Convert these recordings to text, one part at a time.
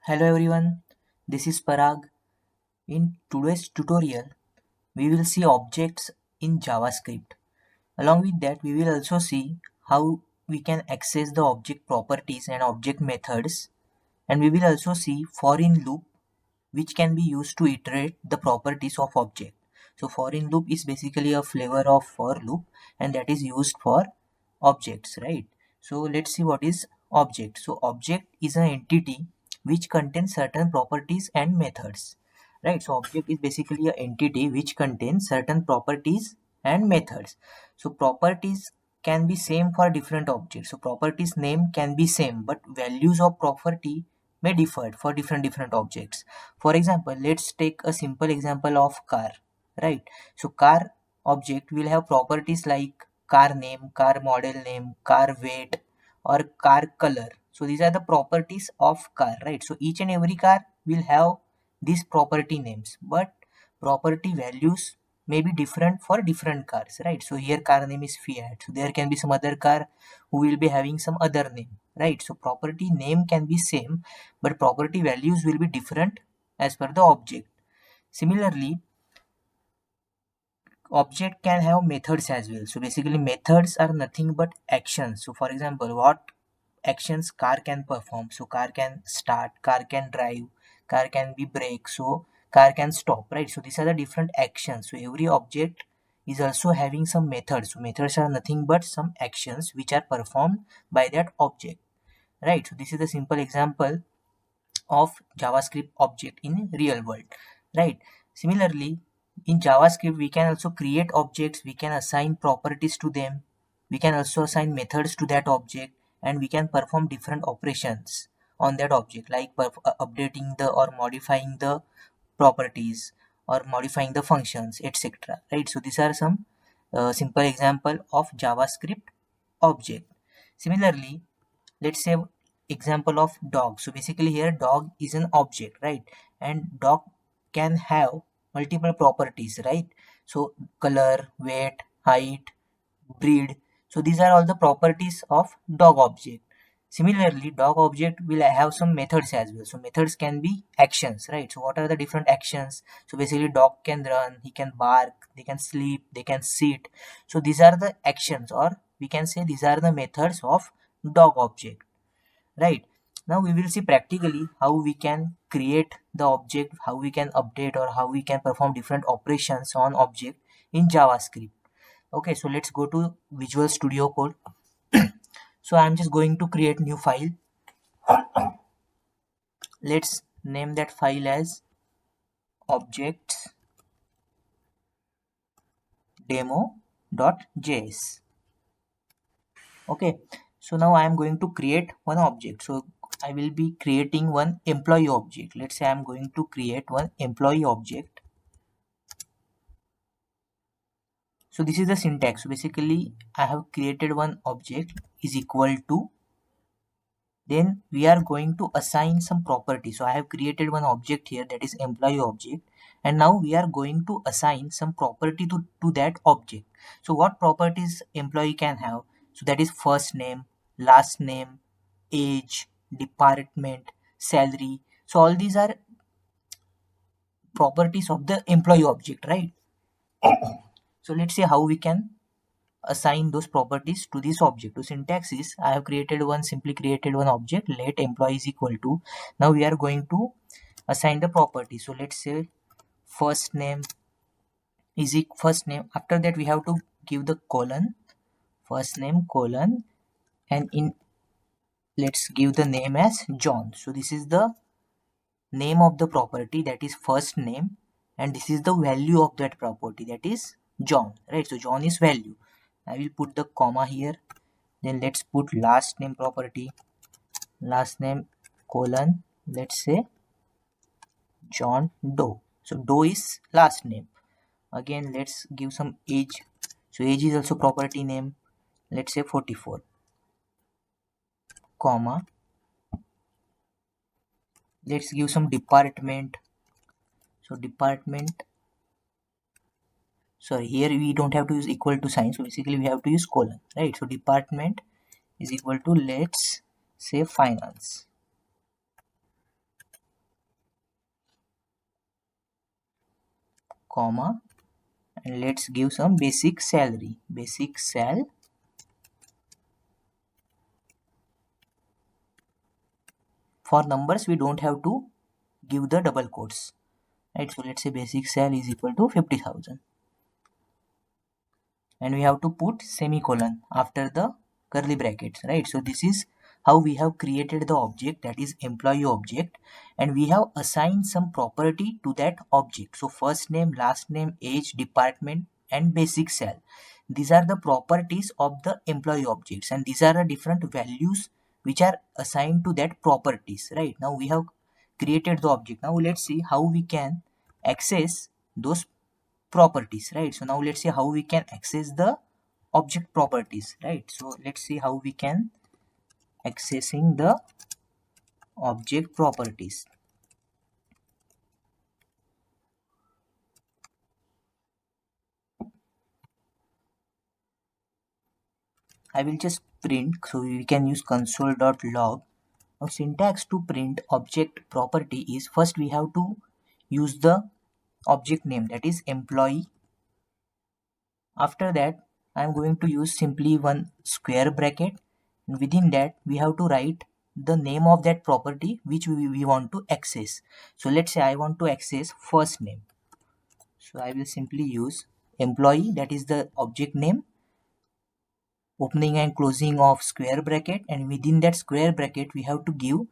Hello everyone, this is Parag. In today's tutorial, we will see objects in JavaScript. Along with that, we will also see how we can access the object properties and object methods, and we will also see for in loop, which can be used to iterate the properties of object. So for in loop is basically a flavor of for loop, and that is used for objects, right? So let's see what is object. So object is an entity which contains certain properties and methods, right? So object is basically an entity which contains certain properties and methods. So properties can be same for different objects. So properties name can be same, but values of property may differ for different objects. For example, let's take a simple example of car, right? So car object will have properties like car name, car model name, car weight, or car color. So these are the properties of car, right? So each and every car will have these property names, but property values may be different for different cars, right? So here car name is Fiat. So there can be some other car who will be having some other name, right? So property name can be same, but property values will be different as per the object. Similarly, object can have methods as well. So basically methods are nothing but actions. So for example, what actions car can perform? So car can start, car can drive, car can be brake, so car can stop, right? So these are the different actions. So every object is also having some methods. So methods are nothing but some actions which are performed by that object, right? So this is a simple example of JavaScript object in real world, right? Similarly, in JavaScript, we can also create objects, we can assign properties to them, we can also assign methods to that object, and we can perform different operations on that object, like updating the or modifying the properties or modifying the functions, etc. Right? So these are some simple example of JavaScript object. Similarly, let's say example of dog. So basically here dog is an object, right? And dog can have multiple properties, right? So color, weight, height, breed. So these are all the properties of dog object. Similarly, dog object will have some methods as well. So methods can be actions, right? So what are the different actions? So basically dog can run, he can bark, they can sleep, they can sit. So these are the actions, or we can say these are the methods of dog object, right? Now we will see practically how we can create the object, how we can update, or how we can perform different operations on object in JavaScript. Okay, so let's go to Visual Studio Code. So I'm just going to create new file. Let's name that file as objects demo.js. Okay, so now I am going to create one object. So I will be creating one employee object. Let's say I'm going to create one employee object. So this is the syntax. So basically I have created one object is equal to, then we are going to assign some property. So I have created one object here, that is employee object, and now we are going to assign some property to that object. So what properties employee can have? So that is first name, last name, age, department, salary. So all these are properties of the employee object, right? So let's see how we can assign those properties to this object. To syntax is, I have simply created one object, let employee is equal to. Now we are going to assign the property. So let's say first name is first name. After that we have to give the colon, first name colon, and in let's give the name as John. So this is the name of the property, that is first name, and this is the value of that property, that is John, right? So John is value. I will put the comma here. Then let's put last name property, last name colon, let's say John Doe. So Doe is last name. Again let's give some age. So age is also property name. Let's say 44, comma. Let's give some department. So department, sorry, here we don't have to use equal to sign. So basically we have to use colon, right? So department is equal to, let's say finance. comma, and let's give some basic salary, basic sal. For numbers we don't have to give the double quotes, right? So let's say basic sal is equal to 50,000, and we have to put semicolon after the curly brackets, right? So this is how we have created the object, that is employee object, and we have assigned some property to that object. So first name, last name, age, department, and basic sal, these are the properties of the employee objects, and these are the different values which are assigned to that properties. Right, now we have created the object. Now let's see how we can access those properties. Right, so now let's see how we can access the object properties. Right, so let's see how we can accessing the object properties. I will just print, so we can use console.log. Now syntax to print object property is, first we have to use the object name, that is employee. After that I am going to use simply one square bracket, and within that we have to write the name of that property which we want to access. So let's say I want to access first name, so I will simply use employee, that is the object name, opening and closing of square bracket, and within that square bracket we have to give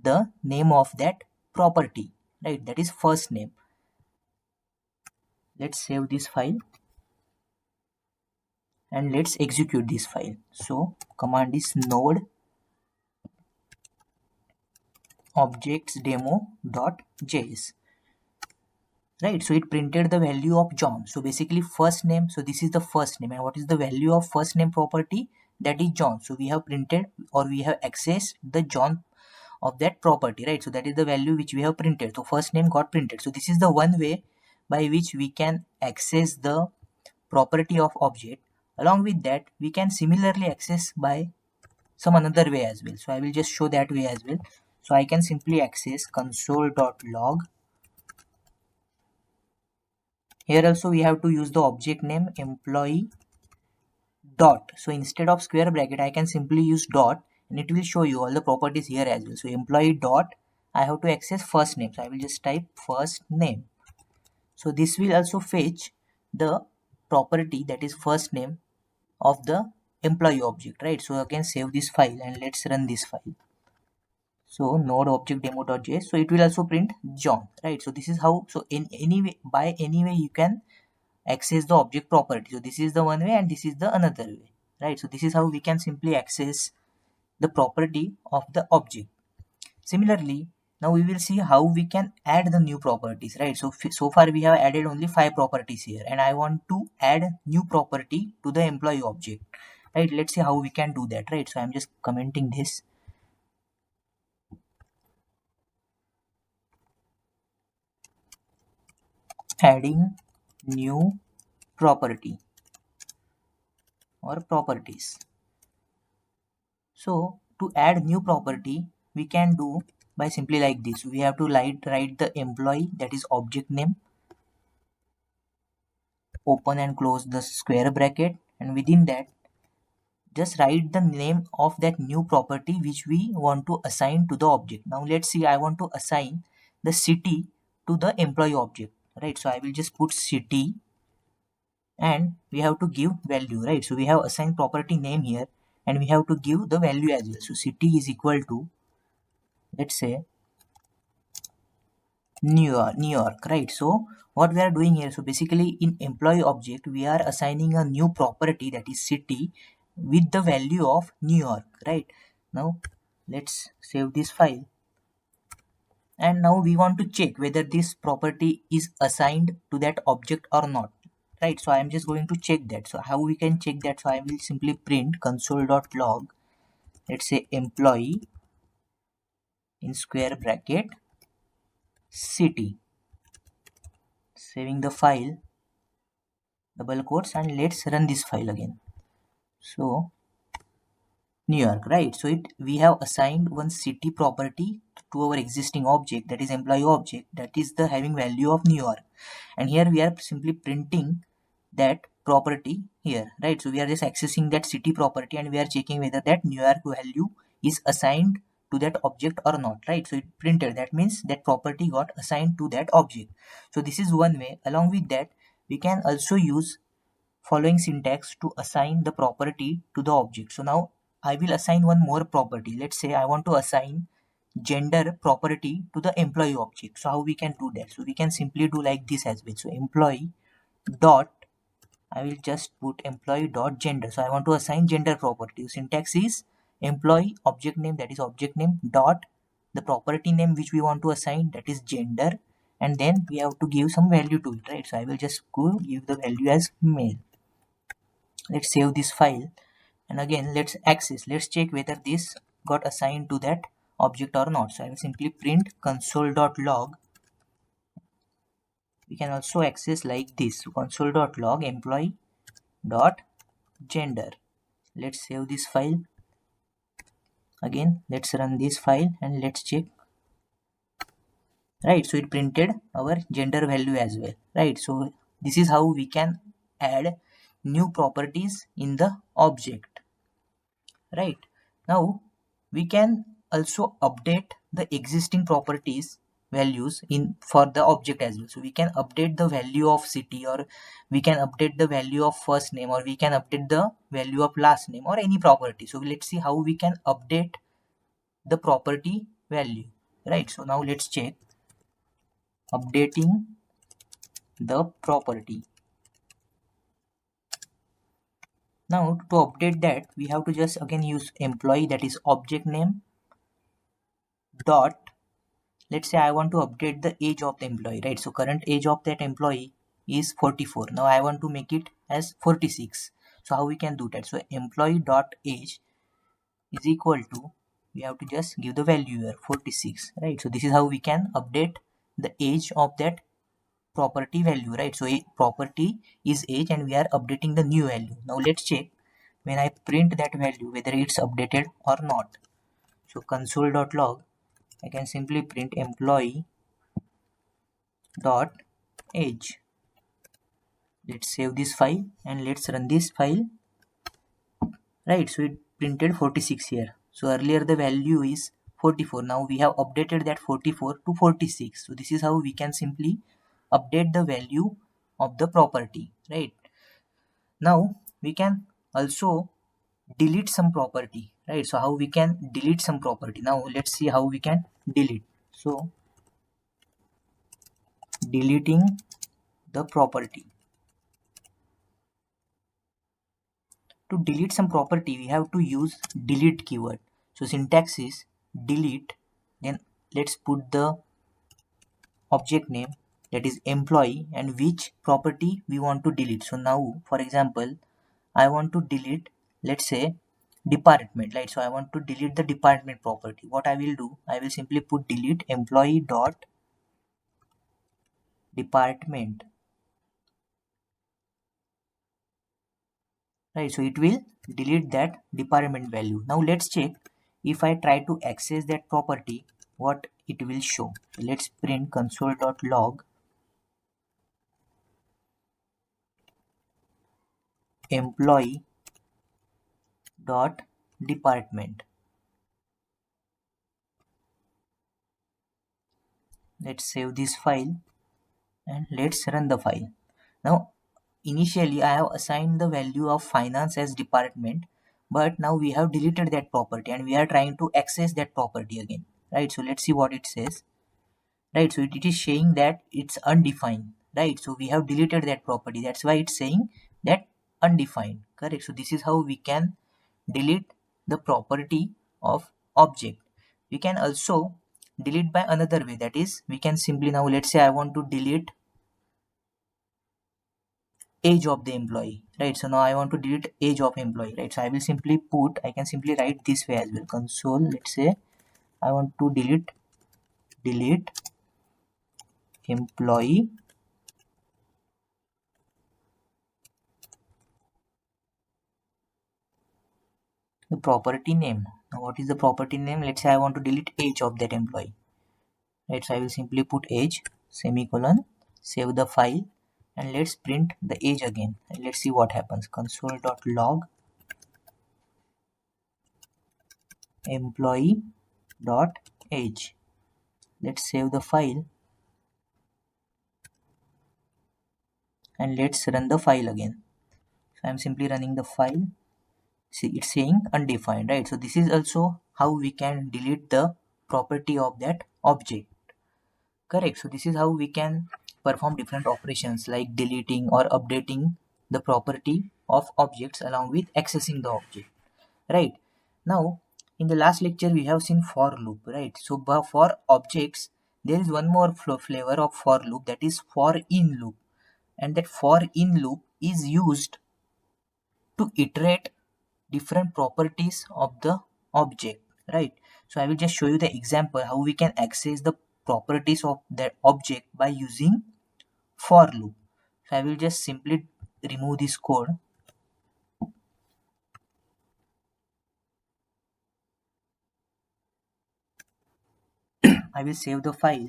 the name of that property, right? That is first name. Let's save this file and let's execute this file. So command is node objectsdemo.js, right? So it printed the value of John. So basically first name, so this is the first name, and what is the value of first name property? That is John. So we have printed, or we have accessed the John of that property, right? So that is the value which we have printed. So first name got printed. So this is the one way by which we can access the property of object. Along with that we can similarly access by some another way as well. So I will just show that way as well. So I can simply access console.log. Here also we have to use the object name employee dot. So instead of square bracket I can simply use dot, and it will show you all the properties here as well. So employee dot, I have to access first name, so I will just type first name. So this will also fetch the property, that is first name, of the employee object, right? So again save this file and let's run this file. So node object demo.js, so it will also print John, right? So this is how, so in any way, by any way you can access the object property. So this is the one way and this is the another way, right? So this is how we can simply access the property of the object. Similarly, now we will see how we can add the new properties, right? So far we have added only 5 properties here, and I want to add new property to the employee object, right? Let's see how we can do that, right? So I'm just commenting this. Adding new property or properties. So to add new property we can do by simply like this. We have to write the employee, that is object name, open and close the square bracket, and within that just write the name of that new property which we want to assign to the object. Now let's see, I want to assign the city to the employee object, right? So I will just put city, and we have to give value, right? So we have assigned property name here, and we have to give the value as well. So city is equal to, let's say, New York, right? So what we are doing here, so basically in employee object we are assigning a new property, that is city, with the value of New York, right? Now let's save this file, and now we want to check whether this property is assigned to that object or not, right? So I am just going to check that. So how we can check that? So I will simply print console.log, let's say employee in square bracket city, saving the file, double quotes, and let's run this file again. So New York, right? So we have assigned one city property to our existing object, that is employee object, that is the having value of New York. And here we are simply printing that property here, right? So we are just accessing that city property and we are checking whether that New York value is assigned to that object or not, right? So it printed, that means that property got assigned to that object. So this is one way. Along with that, we can also use following syntax to assign the property to the object. So now I will assign one more property. Let's say I want to assign gender property to the employee object. So how we can do that? So we can simply do like this as well. So employee dot, I will just put employee dot gender. So I want to assign gender property. Syntax is employee object name, that is object name, dot the property name which we want to assign, that is gender, and then we have to give some value to it, right? So I will just go give the value as male. Let's save this file and again let's access. Let's check whether this got assigned to that object or not. So I will simply print console.log. We can also access like this. So console.log employee dot gender. Let's save this file. Again let's run this file and let's check. Right, so it printed our gender value as well, right? So this is how we can add new properties in the object, right? Now we can also update the existing properties values in for the object as well. So we can update the value of city, or we can update the value of first name, or we can update the value of last name, or any property. So let's see how we can update the property value, right? So now let's check updating the property. Now to update that, we have to just again use employee, that is object name dot, let's say I want to update the age of the employee, right? So current age of that employee is 44. Now I want to make it as 46. So how we can do that? So employee dot age is equal to, we have to just give the value here 46, right? So this is how we can update the age of that property value, right? So a property is age and we are updating the new value. Now let's check when I print that value whether it's updated or not. So console.log, I can simply print employee dot age. Let's save this file and let's run this file, right? So it printed 46 here. So earlier the value is 44. Now we have updated that 44 to 46. So this is how we can simply update the value of the property, right? Now we can also delete some property, right? So how we can delete some property? Now let's see how we can delete. So deleting the property. To delete some property, we have to use delete keyword. So syntax is delete, then let's put the object name, that is employee, and which property we want to delete. So now for example I want to delete, let's say department, right? So I want to delete the department property. What I will do, I will simply put delete employee dot department, right? So it will delete that department value. Now let's check if I try to access that property, what it will show. So let's print console.log employee dot department. Let's save this file and let's run the file. Now initially I have assigned the value of finance as department, but now we have deleted that property and we are trying to access that property again, right? So let's see what it says, right? So it is saying that it's undefined, right? So we have deleted that property, that's why it's saying that undefined, correct? So this is how we can delete the property of object. We can also delete by another way, that is we can simply, now let's say I want to delete age of the employee, right? So now I want to delete age of employee, right? So I will simply put, I can simply write this way as well, console, let's say I want to delete employee the property name. Now what is the property name? Let's say I want to delete age of that employee. Right, so I will simply put age semicolon, save the file, and let's print the age again. And let's see what happens. Console.log employee dot age. Let's save the file and let's run the file again. So I'm simply running the file. See, it's saying undefined, right? So this is also how we can delete the property of that object. Correct. So this is how we can perform different operations like deleting or updating the property of objects along with accessing the object. Right. Now, in the last lecture we have seen for loop, right? So for objects, there is one more flavor of for loop, that is for in loop. And that for in loop is used to iterate different properties of the object, right? So I will just show you the example how we can access the properties of that object by using for loop. So I will just simply remove this code. I will save the file.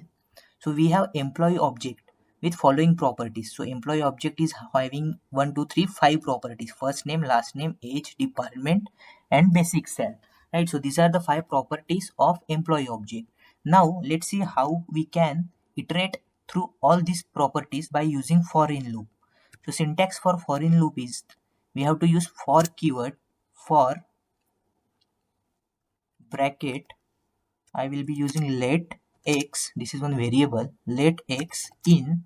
So we have employee object with following properties. So employee object is having 1, 2, 3, 5 properties: first name, last name, age, department, and basic cell. Right. So these are the 5 properties of employee object. Now let's see how we can iterate through all these properties by using for in loop. So syntax for in loop is we have to use for keyword, for bracket. I will be using let x, this is one variable, let x in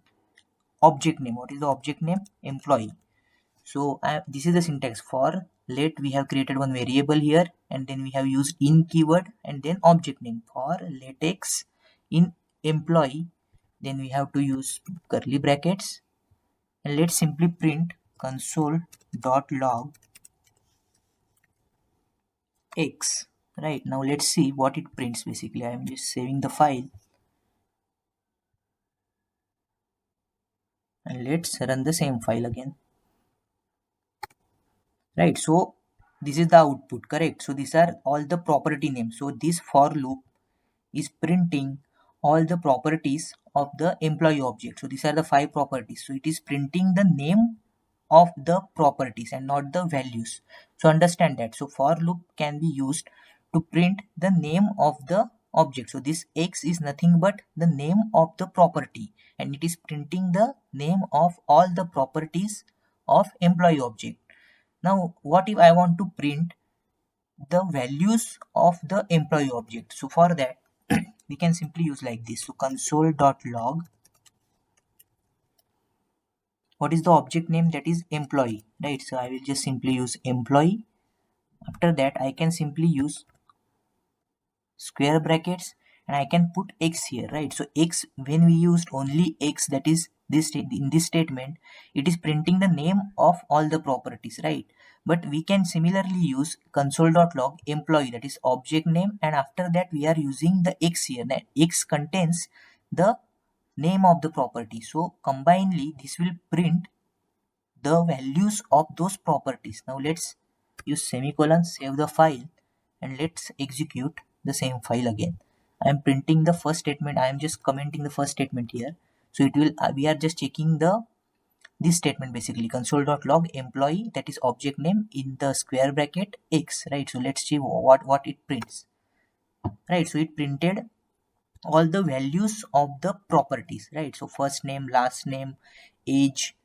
object name. What is the object name? Employee. So this is the syntax for let. We have created one variable here, and then we have used in keyword and then object name for let x in employee. Then we have to use curly brackets, and let's simply print console.log x. Right, now let's see what it prints. Basically I am just saving the file and let's run the same file again. Right, so this is the output. Correct. So these are all the property names. So this for loop is printing all the properties of the employee object. So these are the 5 properties. So it is printing the name of the properties and not the values. So understand that. So for loop can be used to print the name of the object. So this x is nothing but the name of the property, and it is printing the name of all the properties of employee object. Now what if I want to print the values of the employee object? So for that we can simply use like this. So console.log, what is the object name? That is employee, right? So I will just simply use employee. After that I can simply use square brackets and I can put x here, right? So x, when we used only x, that is this in this statement, it is printing the name of all the properties, right? But we can similarly use console.log employee, that is object name, and after that we are using the x here. That x contains the name of the property. So combinedly this will print the values of those properties. Now let's use semicolon, save the file, and let's execute the same file again. I am printing the first statement. I am just commenting the first statement here. So it will we are just checking the this statement, basically console.log employee, that is object name, in the square bracket x, right? So let's see what it prints. Right, so it printed all the values of the properties, right? So first name, last name, age,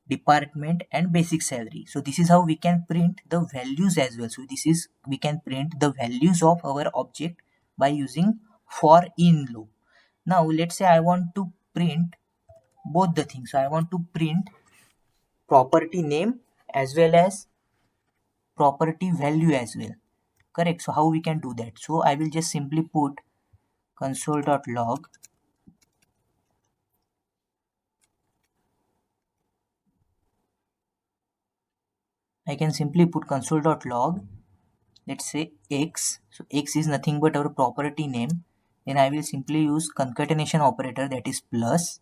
department, and basic salary. So this is how we can print the values as well. So this is, we can print the values of our object by using for in loop. Now let's say I want to print both the things. So I want to print property name as well as property value as well. Correct. So how we can do that? So I will just simply put console.log I can simply put console.log, let's say x. So x is nothing but our property name. Then I will simply use concatenation operator, that is plus.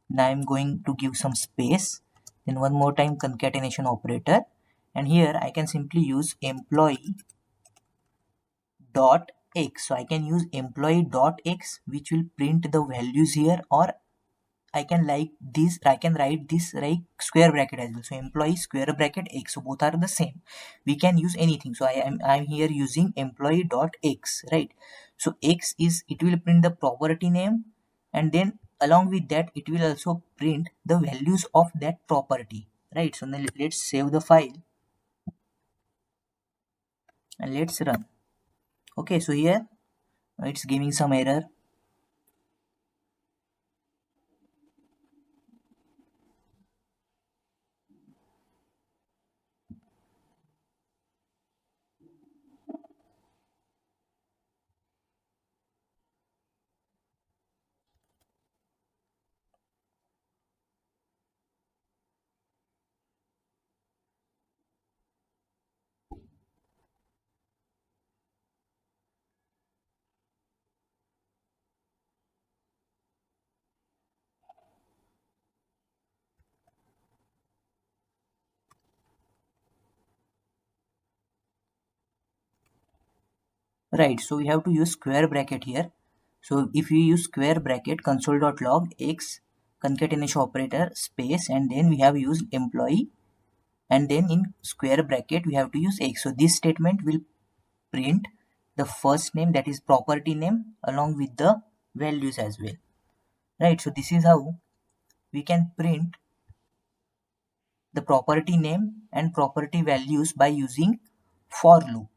Now I am going to give some space. Then one more time concatenation operator. And here I can simply use employee dot x. So I can use employee dot x, which will print the values here, or I can like this, I can write this like square bracket as well. So employee square bracket x. So both are the same. We can use anything. So I'm here using employee dot x, right? So x is, it will print the property name, and then along with that it will also print the values of that property, right? So now let's save the file and let's run. Okay, so here it's giving some error. Right, so we have to use square bracket here. So if we use square bracket console.log x concatenation operator space, and then we have used employee, and then in square bracket we have to use x. So this statement will print the first name, that is property name, along with the values as well. Right, so this is how we can print the property name and property values by using for loop,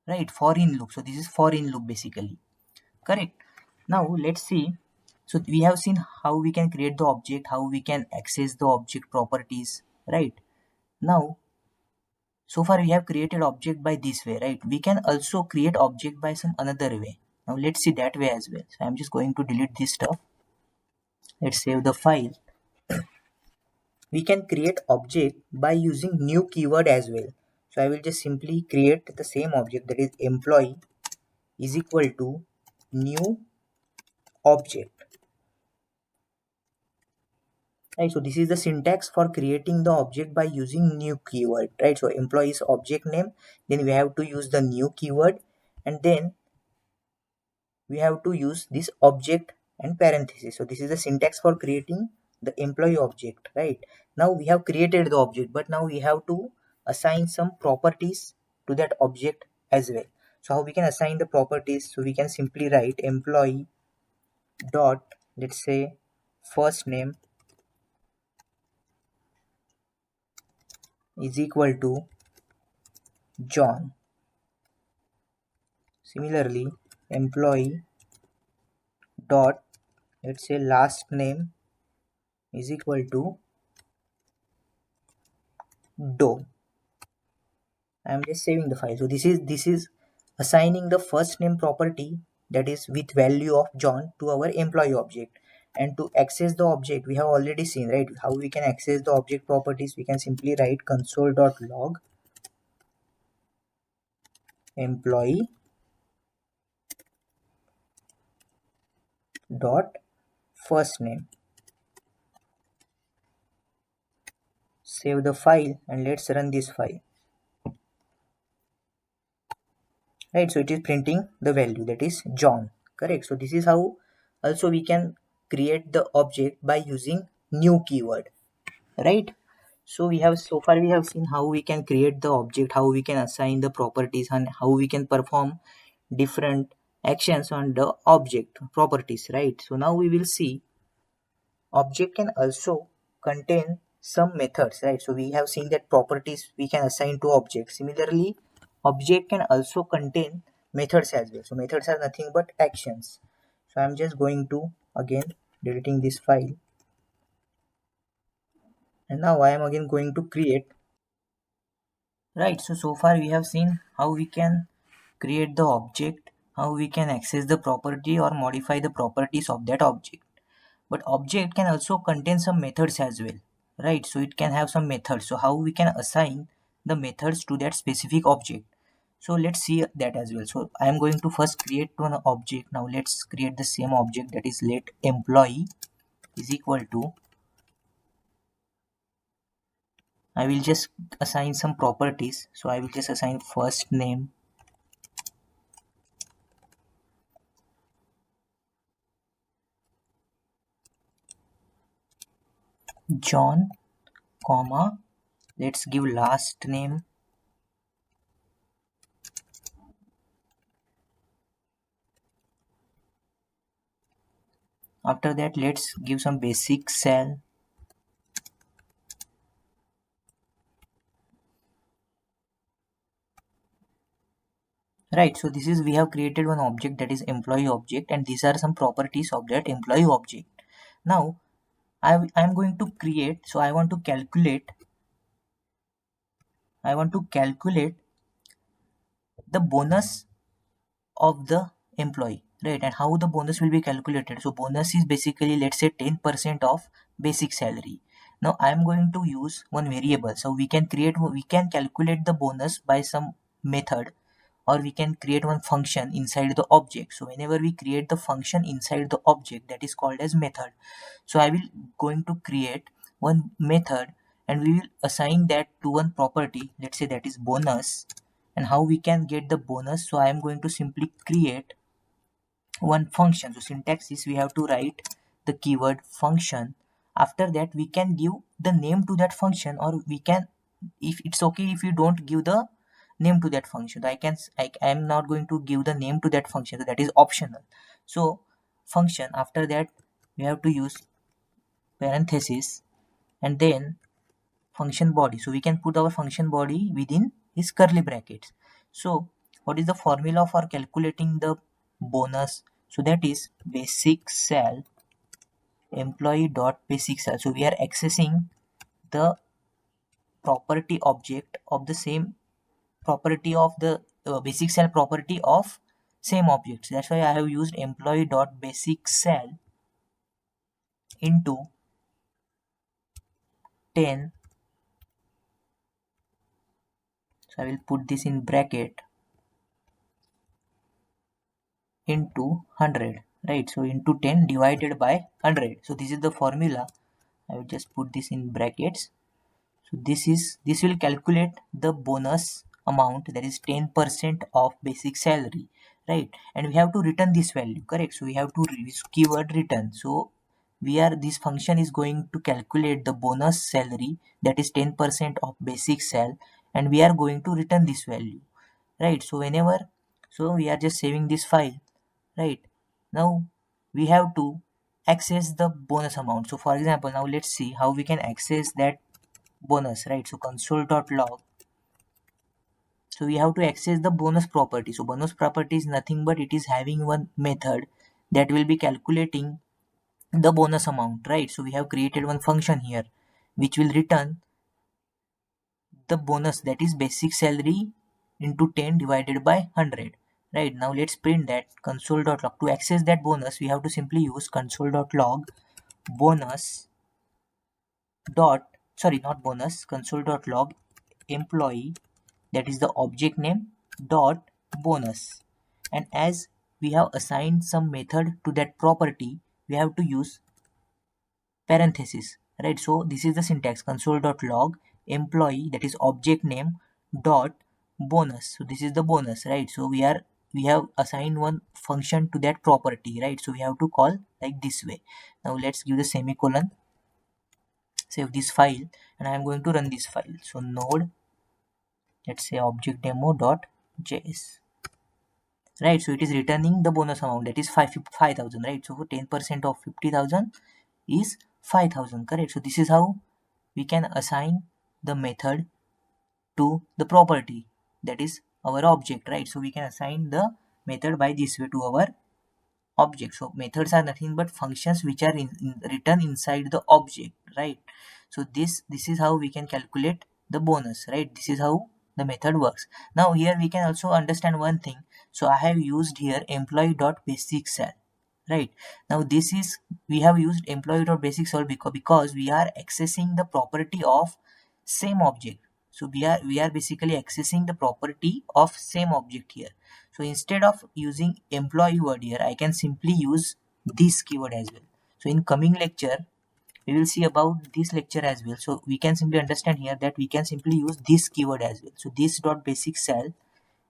right? For in loop. So this is for in loop basically. Correct. Now let's see. So we have seen how we can create the object, how we can access the object properties, right? Now, so far we have created object by this way, right? We can also create object by some another way. Now let's see that way as well. So I'm just going to delete this stuff. Let's save the file. We can create object by using new keyword as well. So I will just simply create the same object, that is employee is equal to new object. Right, so this is the syntax for creating the object by using new keyword, right? So employee is object name, then we have to use the new keyword, and then we have to use this object and parenthesis. So this is the syntax for creating the employee object, right? Now we have created the object, but now we have to assign some properties to that object as well. So how we can assign the properties? So we can simply write employee dot, let's say, first name is equal to John. Similarly, employee dot, let's say, last name is equal to Doe. I'm just saving the file. So this is assigning the first name property, that is with value of John, to our employee object. And to access the object, we have already seen, right, how we can access the object properties. We can simply write console.log employee dot first name. Save the file and let's run this file. Right, so it is printing the value, that is John. Correct. So this is how also we can create the object by using new keyword, right? So we have, so far we have seen how we can create the object, how we can assign the properties, and how we can perform different actions on the object properties, right? So now we will see object can also contain some methods, right? So we have seen that properties we can assign to objects. Similarly, object can also contain methods as well. So methods are nothing but actions. So I'm just going to again deleting this file, and now I am again going to create. Right, so far we have seen how we can create the object, how we can access the property or modify the properties of that object. But object can also contain some methods as well, right? So it can have some methods. So how we can assign the methods to that specific object? So let's see that as well. So I am going to first create one object. Now let's create the same object, that is let employee is equal to, I will just assign some properties. So I will just assign first name John, comma, let's give last name. After that, let's give some basic cell. Right, so this is, we have created one object, that is employee object, and these are some properties of that employee object. Now I'm going to create, so I want to calculate the bonus of the employee, right? And how the bonus will be calculated? So bonus is basically, let's say, 10% of basic salary. Now I'm going to use one variable, so we can calculate the bonus by some method, or we can create one function inside the object. So whenever we create the function inside the object, that is called as method. So I will going to create one method, and we will assign that to one property, let's say that is bonus. And how we can get the bonus? So I am going to simply create one function. So syntax is, we have to write the keyword function. After that, we can give the name to that function, or we can, if it's okay if you don't give the name to that function. I am not going to give the name to that function, so that is optional. So function, after that we have to use parenthesis, and then function body. So we can put our function body within his curly brackets. So what is the formula for calculating the bonus? So that is basic cell employee dot basic cell. So we are accessing the property object of the same property of the basic cell property of same objects. That's why I have used employee dot basic cell into 10. So I will put this in bracket, into 100, right? So into 10 divided by 100. So this is the formula. I will just put this in brackets. So this will calculate the bonus amount, that is 10% of basic salary, right? And we have to return this value, correct? So we have to use keyword return. So this function is going to calculate the bonus salary, that is 10% of basic sal, and we are going to return this value, right? So we are just saving this file, right? Now we have to access the bonus amount. So for example, now let's see how we can access that bonus, right? So console.log. So we have to access the bonus property. So bonus property is nothing but it is having one method that will be calculating the bonus amount, right? So we have created one function here which will return the bonus, that is basic salary into 10 divided by 100, right? Now let's print that console.log. To access that bonus, we have to simply use console.log bonus dot, sorry, not bonus, console.log employee, that is the object name, dot bonus. And as we have assigned some method to that property, we have to use parenthesis, right? So this is the syntax, console.log employee, that is object name, dot bonus. So this is the bonus, right? So we have assigned one function to that property, right? So we have to call like this way. Now let's give the semicolon, save this file, and I am going to run this file. So node, let's say object demo dot js, right? So it is returning the bonus amount, that is 5,000, right? So 10% of 50,000 is 5,000, correct? So this is how we can assign the method to the property, that is our object, right? So we can assign the method by this way to our object. So methods are nothing but functions which are written inside the object, right? So this is how we can calculate the bonus, right? This is how the method works. Now here we can also understand one thing. So I have used here employee dot basic cell, right? Now this is, we have used employee dot basic cell because we are accessing the property of same object. So we are basically accessing the property of same object here. So instead of using employee word here, I can simply use this keyword as well. So in coming lecture, we will see about this lecture as well. So we can simply understand here that we can simply use this keyword as well. So this dot basic cell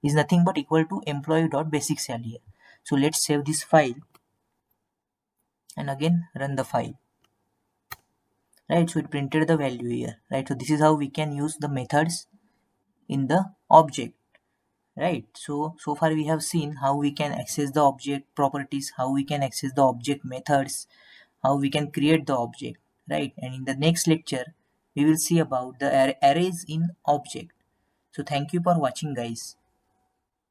is nothing but equal to employee dot basic cell here. So let's save this file and again run the file, right? So it printed the value here, right? So this is how we can use the methods in the object, right? So far we have seen how we can access the object properties, how we can access the object methods, how we can create the object, right? And in the next lecture we will see about the arrays in object. So thank you for watching, guys.